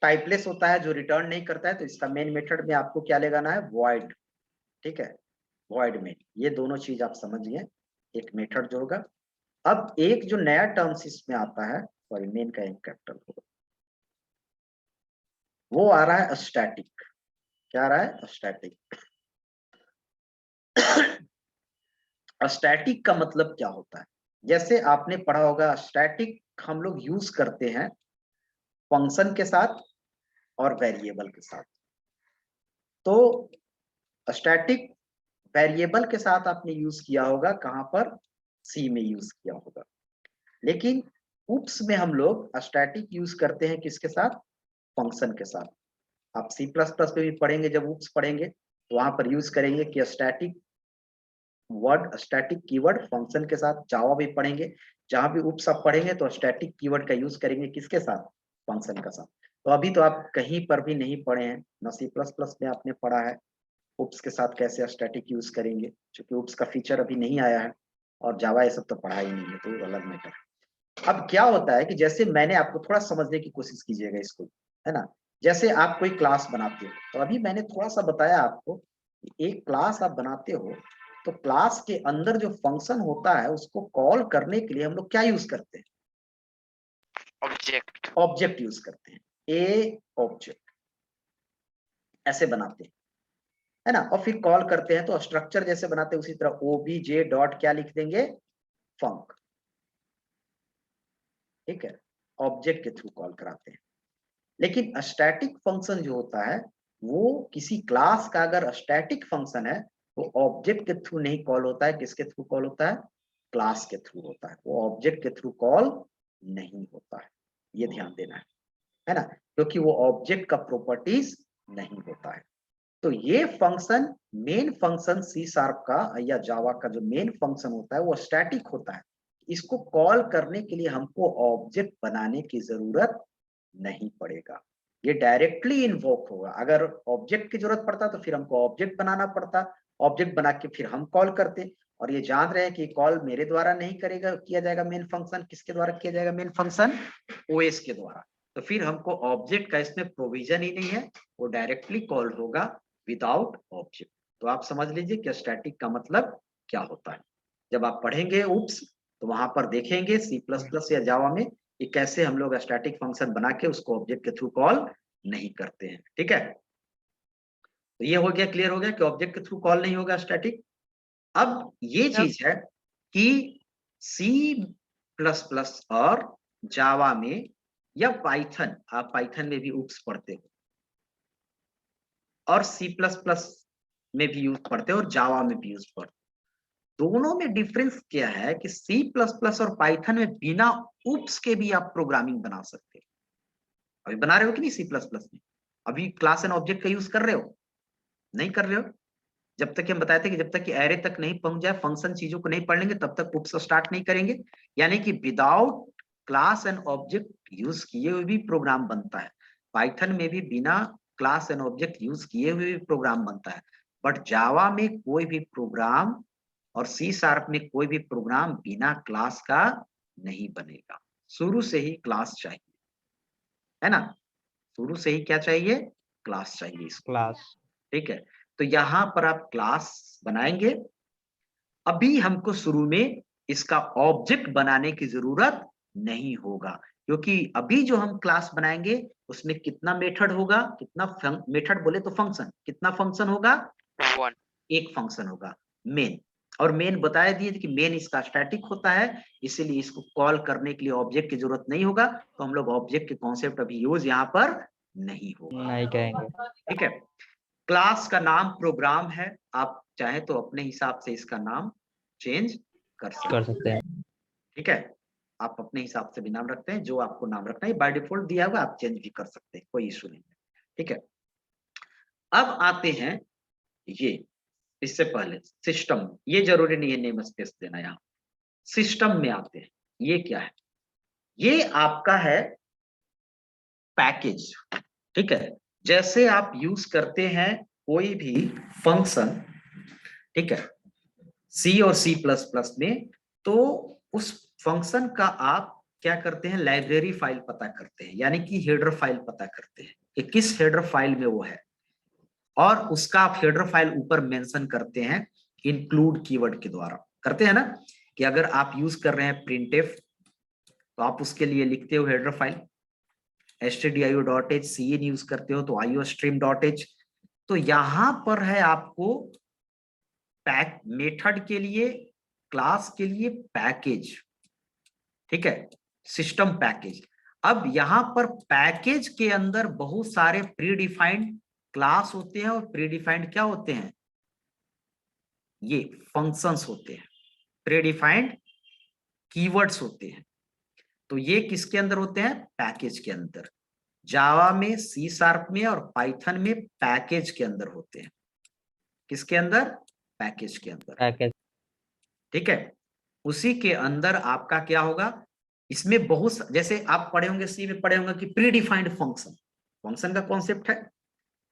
टाइपलेस होता है, जो रिटर्न नहीं करता है, तो इसका मेन मेथड में आपको क्या लगाना है? वॉइड। ठीक है, वॉइड मेन, ये दोनों चीज आप समझिए, एक मेथड जो होगा। अब एक जो नया टर्म्स इसमें आता है, सॉरी मेन का एक कैपिटल होगा, वो आ रहा है स्टैटिक। क्या आ रहा है? स्टैटिक। स्टैटिक का मतलब क्या होता है? जैसे आपने पढ़ा होगा, स्टैटिक हम लोग यूज करते हैं फंक्शन के साथ और वेरिएबल के साथ। तो स्टैटिक वेरिएबल के साथ आपने यूज किया होगा, कहां पर? सी में यूज किया होगा। लेकिन उप्स में हम लोग स्टैटिक यूज करते हैं किसके साथ? फंक्शन के साथ। आप C++ पे भी पढ़ेंगे, जब उप्स पढ़ेंगे तो वहां पर यूज करेंगे कि static word, static keyword function के साथ। जावा भी पढ़ेंगे, जहां भी उप्स आप पढ़ेंगे तो स्टैटिक कीवर्ड का यूज करेंगे किसके साथ? फंक्शन का साथ। तो अभी तो आप कहीं पर भी नहीं पढ़े हैं, ना C++ में आपने पढ़ा है उप्स के साथ कैसे स्टैटिक यूज करेंगे, क्योंकि उप्स का फीचर अभी नहीं आया है, और जावा ये सब तो पढ़ा ही नहीं है, तो अलग मैटर है। अब क्या होता है कि जैसे मैंने आपको थोड़ा समझने की कोशिश कीजिएगा इसको, है ना। जैसे आप कोई क्लास बनाते हो, तो अभी मैंने थोड़ा सा बताया आपको कि एक क्लास आप बनाते हो, तो क्लास के अंदर जो फंक्शन होता है उसको कॉल करने के लिए हम लोग क्या यूज करते हैं? ऑब्जेक्ट। ऑब्जेक्ट यूज करते हैं, ए ऑब्जेक्ट ऐसे बनाते हैं, है ना। और फिर कॉल करते हैं तो स्ट्रक्चर जैसे बनाते हैं उसी तरह ओबीजे डॉट क्या लिख देंगे? फंक। ठीक है, ऑब्जेक्ट के थ्रू कॉल कराते हैं। लेकिन स्टैटिक फंक्शन जो होता है, वो किसी क्लास का अगर स्टैटिक फंक्शन है, वो ऑब्जेक्ट के थ्रू नहीं कॉल होता है, किसके थ्रू कॉल होता है? क्लास के थ्रू होता है, वो ऑब्जेक्ट के थ्रू कॉल नहीं होता है। ये ध्यान देना है ना, क्योंकि वो ऑब्जेक्ट का प्रॉपर्टीज नहीं होता है। तो ये फंक्शन, मेन फंक्शन C# का या जावा का जो मेन फंक्शन होता है वो स्टैटिक होता है। इसको कॉल करने के लिए हमको ऑब्जेक्ट बनाने की जरूरत नहीं पड़ेगा। ये डायरेक्टली इन्वोक होगा। अगर ऑब्जेक्ट की जरूरत पड़ता तो फिर हमको ऑब्जेक्ट बनाना पड़ता, ऑब्जेक्ट बना के फिर हम कॉल करते, और ये जान रहे हैं कि कॉल मेरे द्वारा नहीं करेगा, किया जाएगा मेन फंक्शन, किसके द्वारा किया जाएगा मेन फंक्शन, ओएस के द्वारा। तो फिर हमको ऑब्जेक्ट का इसमें प्रोविजन ही नहीं है, वो डायरेक्टली कॉल होगा विदाउट ऑब्जेक्ट। तो आप समझ लीजिए कि स्टैटिक का मतलब क्या होता है। जब आप पढ़ेंगे उप्स तो वहां पर देखेंगे C++ या जावा में कि कैसे हम लोग स्टैटिक फंक्शन बना के उसको ऑब्जेक्ट के थ्रू कॉल नहीं करते हैं। ठीक है, तो ये हो गया, क्लियर हो गया कि ऑब्जेक्ट के थ्रू कॉल नहीं होगा स्टैटिक। अब ये चीज है कि C++ और जावा में या पाइथन, आप पाइथन में भी उप्स पढ़ते हो और C++ में भी यूज पढ़ते हो और जावा में भी यूज पढ़ते हो। दोनों में डिफरेंस क्या है कि C++ और पाइथन में बिना उप्स के भी आप प्रोग्रामिंग बना सकते हो। अभी बना रहे हो कि नहीं C++ में? अभी क्लास एंड ऑब्जेक्ट का यूज कर रहे हो? नहीं कर रहे हो। जब तक हम बताए थे कि जब तक कि एरे तक नहीं पहुंच जाए, फंक्शन चीजों को नहीं पढ़ लेंगे, तब तक उप्स स्टार्ट नहीं करेंगे। यानी कि without class and object use किए हुए भी प्रोग्राम बनता है। पाइथन में भी बिना क्लास एंड ऑब्जेक्ट यूज किए हुए भी प्रोग्राम बनता है, बट जावा में कोई भी प्रोग्राम और C# में कोई भी प्रोग्राम बिना क्लास का नहीं बनेगा। शुरू से ही क्लास चाहिए, है ना, शुरू से ही क्या चाहिए, क्लास चाहिए इसको। क्लास। ठीक है, तो यहां पर आप क्लास बनाएंगे। अभी हमको शुरू में इसका ऑब्जेक्ट बनाने की जरूरत नहीं होगा, क्योंकि अभी जो हम क्लास बनाएंगे उसमें कितना मेथड होगा, कितना मेथड बोले तो फंक्शन, कितना फंक्शन होगा, 1 एक फंक्शन होगा मेन। और मेन बताया दिए कि मेन इसका स्टैटिक होता है, इसीलिए इसको कॉल करने के लिए ऑब्जेक्ट की जरूरत नहीं होगा। तो हम लोग ऑब्जेक्ट के कॉन्सेप्ट अभी यूज यहाँ पर नहीं होगा। नहीं कहेंगे। ठीक है, क्लास का नाम प्रोग्राम है, आप चाहे तो अपने हिसाब से इसका नाम चेंज कर सकते हैं। ठीक है, आप अपने हिसाब से भी नाम रखते हैं, जो आपको नाम रखना है बाय डिफॉल्ट दिया हुआ, आप चेंज भी कर सकते हैं, कोई इशू नहीं है। ठीक है, अब आते हैं ये, इससे पहले सिस्टम, ये जरूरी नहीं है नेम स्पेस देना, यहाँ सिस्टम में आते हैं। ये क्या है, ये आपका है पैकेज। ठीक है, जैसे आप यूज करते हैं कोई भी फंक्शन, ठीक है, C और C++ में, तो उस फंक्शन का आप क्या करते हैं, लाइब्रेरी फाइल पता करते हैं, यानी कि हेडर फाइल पता करते हैं कि किस हेडर फाइल में वो है, और उसका आप हेडर फाइल ऊपर मेंशन करते हैं इंक्लूड कीवर्ड के द्वारा। करते हैं ना, कि अगर आप यूज कर रहे हैं printf तो आप उसके लिए लिखते हो header file, stdio.h, cin use करते हो तो iostream.h। तो यहां पर है आपको पैक मेथड के लिए, क्लास के लिए पैकेज। ठीक है, सिस्टम पैकेज। अब यहां पर पैकेज के अंदर बहुत सारे प्री डिफाइंड क्लास होते हैं, और प्री डिफाइंड क्या होते हैं, ये फंक्शंस होते हैं, प्री डिफाइंड कीवर्ड्स होते हैं। तो ये किसके अंदर होते हैं, पैकेज के अंदर। जावा में, C# में और पाइथन में पैकेज के अंदर होते हैं। किसके अंदर, पैकेज के अंदर। पैकेज। ठीक है, उसी के अंदर आपका क्या होगा, इसमें बहुत, जैसे आप पढ़े होंगे सी में पढ़े होंगे कि प्री डिफाइंड फंक्शन, फंक्शन का कॉन्सेप्ट है,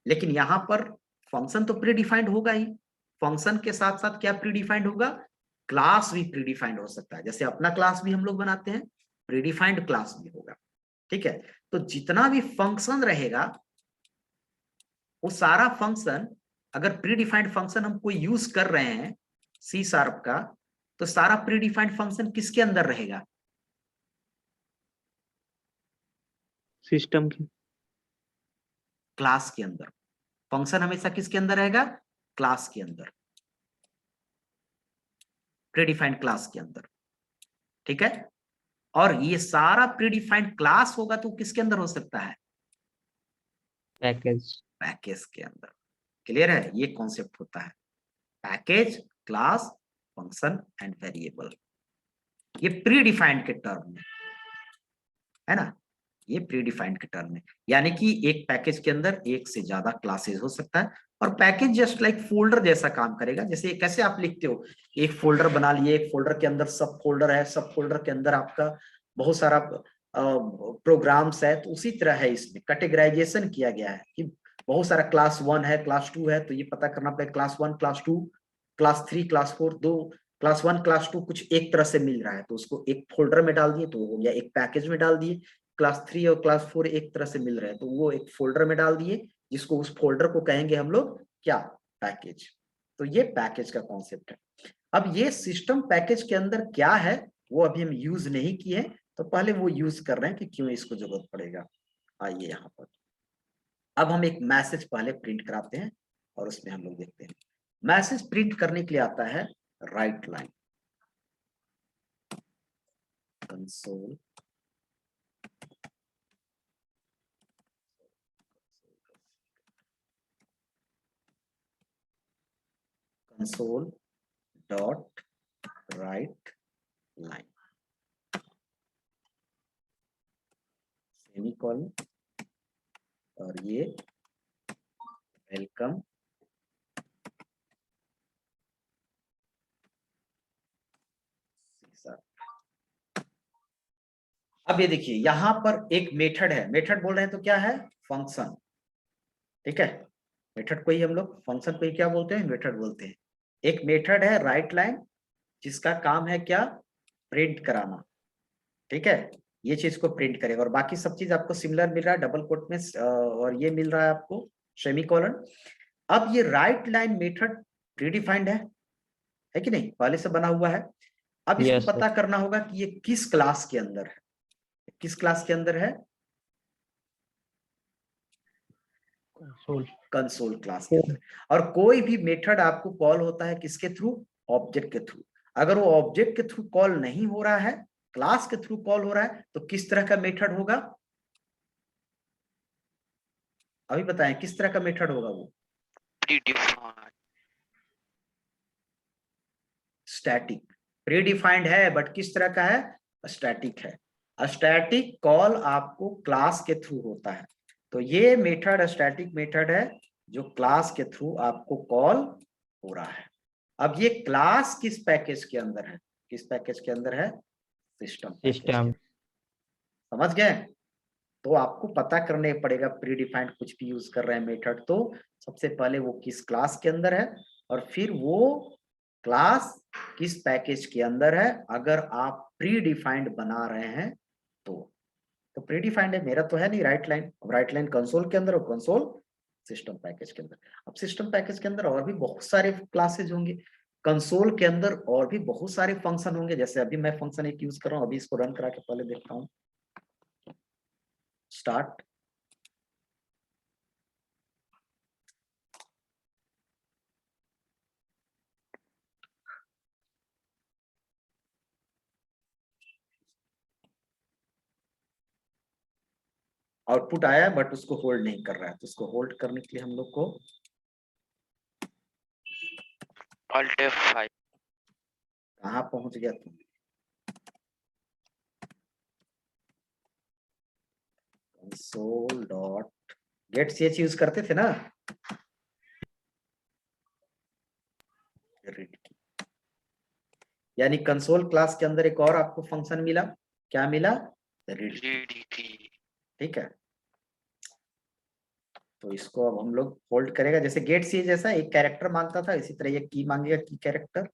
लेकिन यहां पर फंक्शन तो प्री डिफाइंड होगा ही, फंक्शन के साथ साथ क्या प्री डिफाइंड होगा, क्लास भी प्री डिफाइंड हो सकता है। जैसे अपना क्लास भी हम लोग बनाते हैं, प्री डिफाइंड क्लास भी होगा। ठीक है, तो जितना भी फंक्शन रहेगा वो सारा फंक्शन, अगर प्री डिफाइंड फंक्शन हम कोई यूज कर रहे हैं C# का, तो सारा प्री डिफाइंड फंक्शन किसके अंदर रहेगा, सिस्टम की, क्लास के अंदर। फंक्शन हमेशा किसके अंदर रहेगा, क्लास के अंदर, प्रीडिफाइंड क्लास के अंदर। ठीक है, और ये सारा प्रीडिफाइंड क्लास होगा तो किसके अंदर हो सकता है, पैकेज। पैकेज के अंदर। क्लियर है, ये कॉन्सेप्ट होता है package, class, function and variable. ये प्रीडिफाइंड के टर्म में है ना, ये प्रीडिफाइंड के टर्म में, यानी कि एक पैकेज के अंदर एक से ज्यादा क्लासेस हो सकता है। और पैकेज जस्ट लाइक फोल्डर जैसा काम करेगा। जैसे कैसे आप लिखते हो, एक फोल्डर बना लिए, एक फोल्डर के अंदर सब फोल्डर है, सब फोल्डर के अंदर आपका बहुत सारा प्रोग्राम्स है, तो उसी तरह है इसमें कैटेगराइजेशन किया गया है कि बहुत सारा क्लास 1 है, क्लास 2 है, तो ये पता करना पड़ेगा क्लास 1, क्लास 2, क्लास 3, क्लास 4, दो क्लास 1, क्लास 2 कुछ एक तरह से मिल रहा है तो उसको एक फोल्डर में डाल दिए तो हो गया, एक पैकेज में डाल दिए। क्लास 3 और क्लास 4 एक तरह से मिल रहे हैं तो वो एक फोल्डर में डाल दिए, जिसको उस फोल्डर को कहेंगे हम लोग क्या, पैकेज। तो ये पैकेज का कॉन्सेप्ट है। अब ये सिस्टम पैकेज के अंदर क्या है वो अभी हम यूज नहीं किए, तो पहले वो यूज कर रहे हैं कि क्यों इसको जरूरत पड़ेगा। आइए यहाँ पर अब हम एक मैसेज पहले प्रिंट कराते हैं और उसमें हम लोग देखते हैं। मैसेज प्रिंट करने के लिए आता है right line, console console dot right line semicolon और ये वेलकम अब ये देखिए यहां पर एक मेथड है, मेथड बोल रहे हैं तो क्या है, फंक्शन। ठीक है, मेथड को ही हम लोग फंक्शन को ही क्या बोलते हैं, मेथड बोलते हैं। एक मेथड है राइट लाइन जिसका काम है क्या, प्रिंट कराना। ठीक है, ये चीज को प्रिंट करेगा और बाकी सब चीज आपको सिमिलर मिल रहा है डबल कोट में, और ये मिल रहा है आपको सेमीकोलन। अब ये राइट लाइन मेथड प्रीडिफाइंड है कि नहीं, पहले से बना हुआ है। अब इसको Yes, sir. पता करना होगा कि ये किस क्लास के अंदर है, किस क्लास के अंदर है, कंसोल कंसोल क्लास के अंदर। और कोई भी मेथड आपको कॉल होता है किसके थ्रू, ऑब्जेक्ट के थ्रू। अगर वो ऑब्जेक्ट के थ्रू कॉल नहीं हो रहा है, क्लास के थ्रू कॉल हो रहा है, तो किस तरह का मेथड होगा, अभी बताएं किस तरह का मेथड होगा वो, प्रीडिफाइंड स्टैटिक। प्रीडिफाइंड है बट किस तरह का है, स्टैटिक है। स्टैटिक कॉल आपको क्लास के थ्रू होता है, तो ये मेथड स्टैटिक मेथड है जो क्लास के थ्रू आपको कॉल हो रहा है। अब ये क्लास किस पैकेज के अंदर है, किस पैकेज के अंदर है, सिस्टम पैकेज के System. अंदर। समझ गए, तो आपको पता करने पड़ेगा प्रीडिफाइंड कुछ भी यूज कर रहे हैं मेथड तो सबसे पहले वो किस क्लास के अंदर है और फिर वो क्लास किस पैकेज के अंदर है। अगर आप प्रीडिफाइंड बना रहे हैं तो प्रीडिफाइंड है, मेरा तो है नहीं राइट लाइन। अब राइट लाइन कंसोल के अंदर और कंसोल सिस्टम पैकेज के अंदर। अब सिस्टम पैकेज के अंदर और भी बहुत सारे क्लासेज होंगे, कंसोल के अंदर और भी बहुत सारे फंक्शन होंगे। जैसे अभी मैं फंक्शन एक यूज कर रहा हूँ, अभी इसको रन करा के पहले देखता हूँ। स्टार्ट, आउटपुट आया बट उसको होल्ड नहीं कर रहा है, तो उसको होल्ड करने के लिए हम लोग को Alt F5 कहाँ पहुंच गया तुम, console dot gate ch use करते थे ना, रीड की। यानी कंसोल क्लास के अंदर एक और आपको फंक्शन मिला, क्या मिला, रीड की। read की ठीक है, तो इसको अब हम लोग होल्ड करेगा। जैसे गेट सी जैसा एक कैरेक्टर मांगता था, इसी तरह ये की मांगेगा, की कैरेक्टर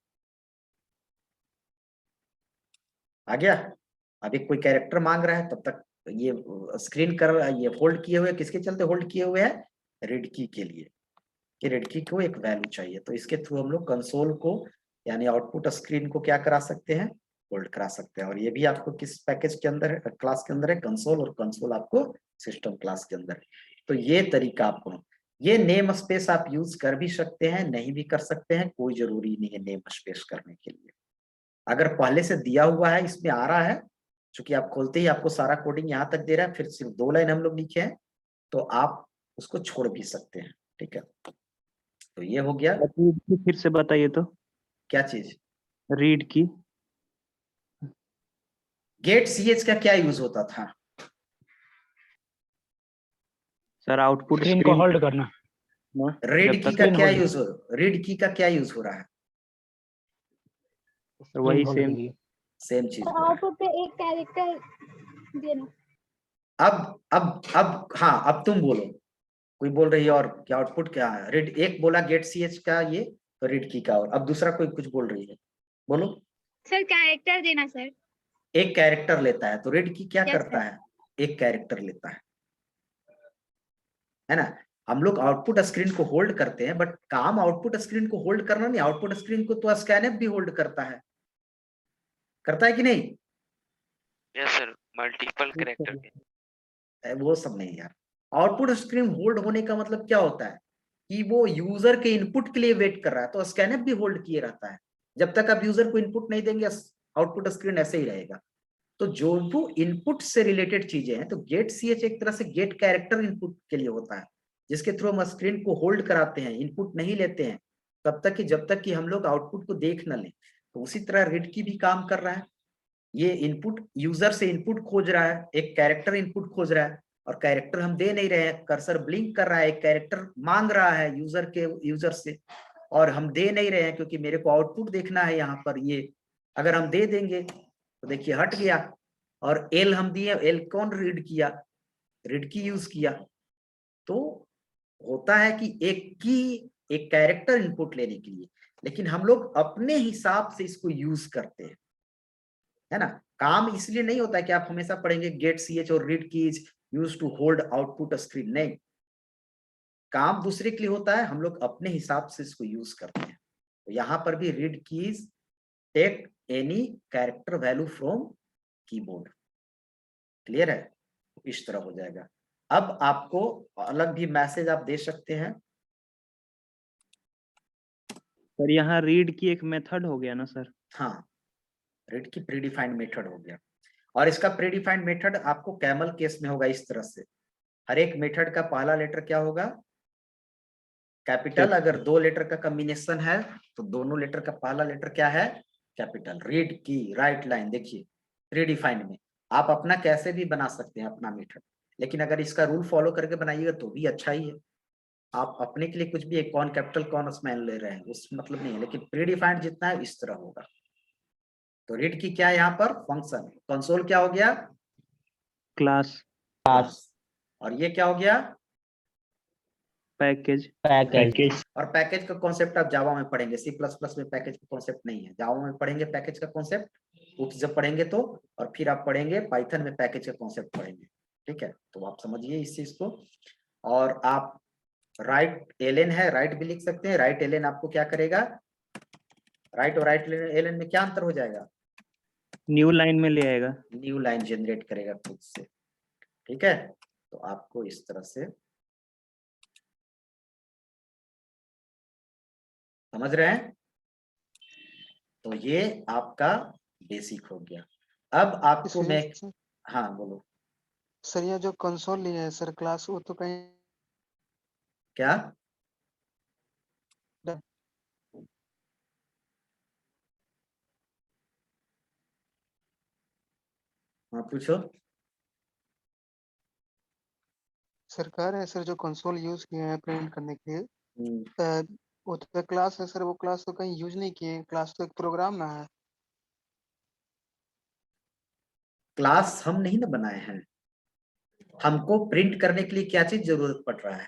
आ गया। अभी कोई कैरेक्टर मांग रहा है तब तक ये स्क्रीन कर, ये होल्ड किए हुए किसके चलते होल्ड किए हुए है, रीड की के लिए, कि रीड की को एक वैल्यू चाहिए। तो इसके थ्रू हम लोग कंसोल को यानी आउटपुट स्क्रीन को क्या करा सकते हैं, होल्ड करा सकते हैं। और ये भी आपको किस पैकेज के अंदर है, क्लास के अंदर है कंसोल, और कंसोल आपको सिस्टम क्लास के अंदर है। तो ये तरीका आपको, ये नेम स्पेस आप यूज कर भी सकते हैं, नहीं भी कर सकते हैं, कोई जरूरी नहीं है नेम स्पेस करने के लिए। अगर पहले से दिया हुआ है, इसमें आ रहा है, चूंकि आप खोलते ही आपको सारा कोडिंग यहाँ तक दे रहा है, फिर सिर्फ 2 लाइन हम लोग लिखे हैं, तो आप उसको छोड़ भी सकते हैं। ठीक है, तो ये हो गया। रीड की फिर से बताइए तो, क्या चीज, रीड की गेट ch का क्या यूज होता था, सर, आउटपुट स्क्रीन को होल्ड करना, रीड जब की तक का screen क्या hold यूज हो, रीड की का क्या यूज हो रहा है, वही screen hold सेम करिए। सेम चीज हो रहा है। आउटपुट पे एक कैरेक्टर अब हाँ, अब तुम बोलो, कोई बोल रही है और क्या आउटपुट क्या है? रीड, एक बोला गेट ch का ये, तो रीड की का, और अब दूसरा कोई कुछ बोल रही है, बोलो। सर कैरेक्टर देना सर। एक कैरेक्टर लेता है, तो रीड की क्या Yes, करता sir. है? एक कैरेक्टर लेता है ना। हम लोग आउटपुट स्क्रीन को होल्ड करते हैं, बट काम आउटपुट स्क्रीन को होल्ड करना नहीं, आउटपुट स्क्रीन को तो स्कैनएफ भी होल्ड करता है कि नहीं? यस सर, मल्टीपल कैरेक्टर के। वो सब नहीं यार। आउटपुट स्क्रीन होल्ड होने का मतलब क्या होता है कि वो यूजर के इनपुट के लिए वेट कर रहा है, तो स्कैनएफ भी होल्ड किए रहता है। जब तक आप यूजर को इनपुट नहीं देंगे, आउटपुट स्क्रीन ऐसे ही रहेगा। तो जो वो इनपुट से रिलेटेड चीजें हैं, तो गेट ch एक तरह से गेट कैरेक्टर इनपुट के लिए होता है, जिसके थ्रू हम स्क्रीन को होल्ड कराते हैं, इनपुट नहीं लेते हैं तब तक कि जब तक कि हम लोग आउटपुट को देख न लें। तो उसी तरह रीड की भी काम कर रहा है। ये इनपुट यूजर से इनपुट खोज रहा है, एक कैरेक्टर इनपुट खोज रहा है, और कैरेक्टर हम दे नहीं रहे हैं, कर्सर ब्लिंक कर रहा है, एक कैरेक्टर मांग रहा है यूजर से, और हम दे नहीं रहे हैं क्योंकि मेरे को आउटपुट देखना है यहाँ पर। ये अगर हम दे देंगे तो देखिए हट गया, और एल हम दिए, एल कौन रीड किया? रीड की यूज किया। तो होता है कि एक कैरेक्टर इनपुट लेने के लिए, लेकिन हम लोग अपने हिसाब से इसको यूज करते हैं, है ना। काम इसलिए नहीं होता है कि आप हमेशा पढ़ेंगे गेट ch और read key is use to hold output screen, नहीं, काम दूसरे के लिए होता है, हम लोग अपने हिसाब से इसको यूज करते हैं। तो यहां पर भी read keys take any character value from keyboard, clear है? इस तरह हो जाएगा। अब आपको अलग भी मैसेज आप दे सकते हैं। सर यहाँ रीड की एक मेथड हो गया ना सर? हाँ, रीड की प्रीडिफाइंड मेथड हो गया, और इसका प्रीडिफाइंड मेथड आपको कैमल केस में होगा इस तरह से। हर एक मेथड का पहला लेटर क्या होगा? कैपिटल। अगर दो लेटर का कॉम्बिनेशन है तो दोनों लेटर का पहला लेटर क्या है? कैपिटल। रीड की राइट लाइन, देखिए प्रीडिफाइंड में आप अपना कैसे भी बना सकते हैं अपना मेथड, लेकिन अगर इसका रूल फॉलो करके बनाइएगा तो भी अच्छा ही है। आप अपने के लिए कुछ भी एक कौन कैपिटल कौन स्मॉल ले रहे हैं उस मतलब नहीं है, लेकिन प्रीडिफाइंड जितना है इस तरह होगा। तो रीड की क्या है यहाँ पर? फंक्शन। कंसोल क्या हो गया? क्लास। और ये क्या हो गया? पैकेज। और पैकेज का कॉन्सेप्ट आप जावा में पढ़ेंगे, C++ में पैकेज का कॉन्सेप्ट नहीं है, जावा में पढ़ेंगे पैकेज का कॉन्सेप्ट, उप्स जब पढ़ेंगे तो, और फिर आप पढ़ेंगे पाइथन में पैकेज का कॉन्सेप्ट पढ़ेंगे, ठीक है। तो आप समझिए इस चीज को। और आप राइट एलएन है, राइट भी लिख सकते हैं। राइट एलएन आपको क्या करेगा? राइट और राइट एलएन में क्या अंतर हो जाएगा? न्यू लाइन में ले आएगा, न्यू लाइन जनरेट करेगा खुद से, ठीक है। तो आपको इस तरह से समझ रहे हैं? तो ये आपका बेसिक हो गया। अब आपको मैं, हाँ बोलो। सर ये जो कंसोल लिया है सर क्लास, वो तो कहीं क्या? हाँ पूछो। सरकार है सर, जो कंसोल यूज किए हैं प्रिंट करने के लिए, हम्म, वो तो क्लास है सर, वो क्लास तो कहीं यूज नहीं किए, क्लास तो एक प्रोग्राम ना है। क्लास हम नहीं ना बनाए हैं, हमको प्रिंट करने के लिए क्या चीज जरूरत पड़ रहा है?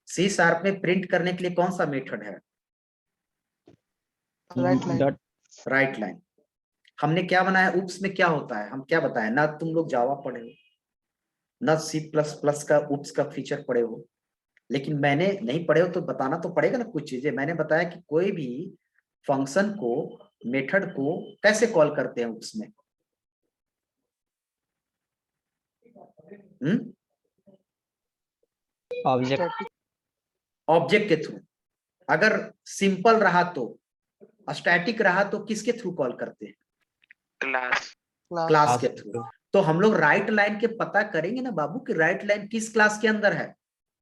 C# में प्रिंट करने के लिए कौन सा मेथड है? Right line. Right line. हमने क्या बनाया? उप्स में क्या होता है? हम क्या बताए ना, तुम लोग जावा पढ़े हो ना, C++ का उप्स का फीचर पढ़े हो, लेकिन मैंने नहीं पढ़े हो तो बताना तो पड़ेगा ना कुछ चीजें। मैंने बताया कि कोई भी फंक्शन को, मेथड को कैसे कॉल करते हैं उप्स में। ऑब्जेक्ट के थ्रू। अगर सिंपल रहा तो, स्टैटिक रहा तो किसके थ्रू कॉल करते हैं? क्लास के थ्रू। तो हम लोग राइट लाइन के पता करेंगे ना बाबू कि राइट लाइन किस क्लास के अंदर है।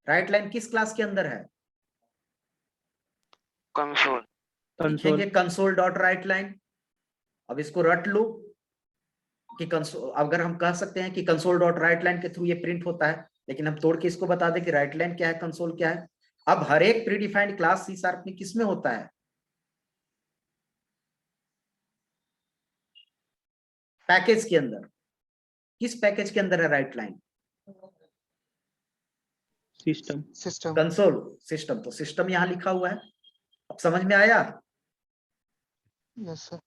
राइट लाइन किस क्लास के अंदर है? कंसोल। लिखेंगे कंसोल डॉट राइट लाइन। अब इसको रट लो कि कंसोल, अगर हम कह सकते हैं कि कंसोल डॉट राइट लाइन के थ्रू ये प्रिंट होता है, लेकिन हम तोड़ के इसको बता दें कि राइट लाइन क्या है, कंसोल क्या है। अब हर एक प्रीडिफाइंड क्लास C# में किस में होता है? पैकेज के अंदर। किस पैकेज के अंदर है right line? System. System. Console system, तो सिस्टम यहाँ लिखा हुआ है। अब समझ में आया Yes, sir.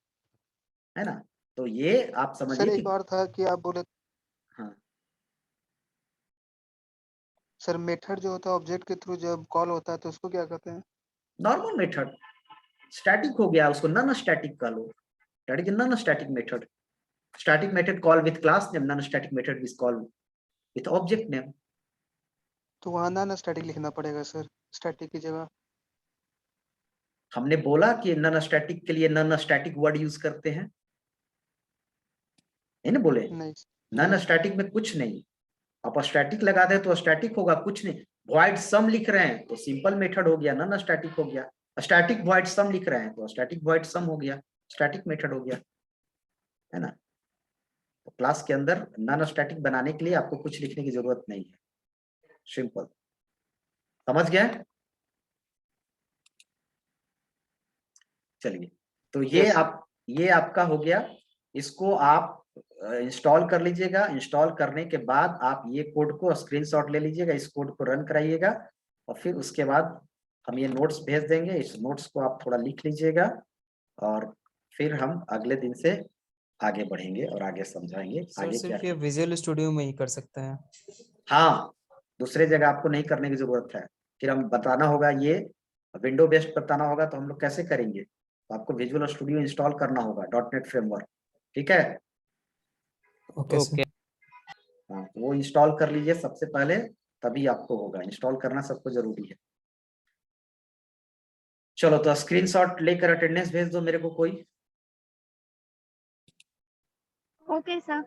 है ना? तो ये आप सर समझिए एक कि और था कि आप बोले हाँ सर मेथड जो होता है ऑब्जेक्ट के थ्रू जब कॉल होता है तो उसको क्या कहते हैं? नॉर्मल मेथड, स्टैटिक हो गया, उसको नॉन स्टैटिक कह लो। That is non static method. Static method call with class name, non static method is call with object name. तो वहाँ नॉन स्टैटिक लिखना पड़ेगा सर स्टैटिक की जगह। हमने बोला कि नॉन स्टैटिक के लिए नॉन स्टैटिक वर्ड यूज करते हैं, है ना? बोले नहीं नॉन स्टैटिक में कुछ नहीं, आप स्टैटिक लगा दे तो स्टैटिक होगा, कुछ नहीं। वॉइड सम लिख रहे हैं तो सिंपल मेथड हो गया, नॉन स्टैटिक हो गया। स्टैटिक वॉइड सम लिख रहे हैं तो स्टैटिक वॉइड सम हो गया, स्टैटिक मेथड हो गया, है ना? तो क्लास के अंदर नॉन स्टैटिक बनाने के लिए आपको कुछ लिखने की जरूरत नहीं है, सिंपल। समझ गए? चलिए, तो ये Yes, sir. ये आपका हो गया। इसको आप इंस्टॉल कर लीजिएगा। इंस्टॉल करने के बाद आप ये कोड को स्क्रीनशॉट ले लीजिएगा, इस कोड को रन कराइएगा और फिर उसके बाद हम ये नोट्स भेज देंगे। इस नोट्स को आप थोड़ा लिख लीजिएगा और फिर हम अगले दिन से आगे बढ़ेंगे और आगे समझाएंगे सर आगे सिर्फ क्या। ये विजुअल स्टूडियो में ही कर सकते हैं? हाँ, दूसरे जगह आपको नहीं करने की जरूरत है। फिर हम बताना होगा, ये विंडो बेस्ड बताना होगा तो हम लोग कैसे करेंगे? तो आपको विजुअल स्टूडियो इंस्टॉल करना होगा, .NET फ्रेमवर्क, ठीक है? Okay sir. हाँ, तो वो इंस्टॉल कर लीजिए सबसे पहले, तभी आपको होगा। इंस्टॉल करना सबको जरूरी है। चलो, तो स्क्रीनशॉट लेकर अटेंडेंस भेज दो मेरे को कोई। Okay, sir.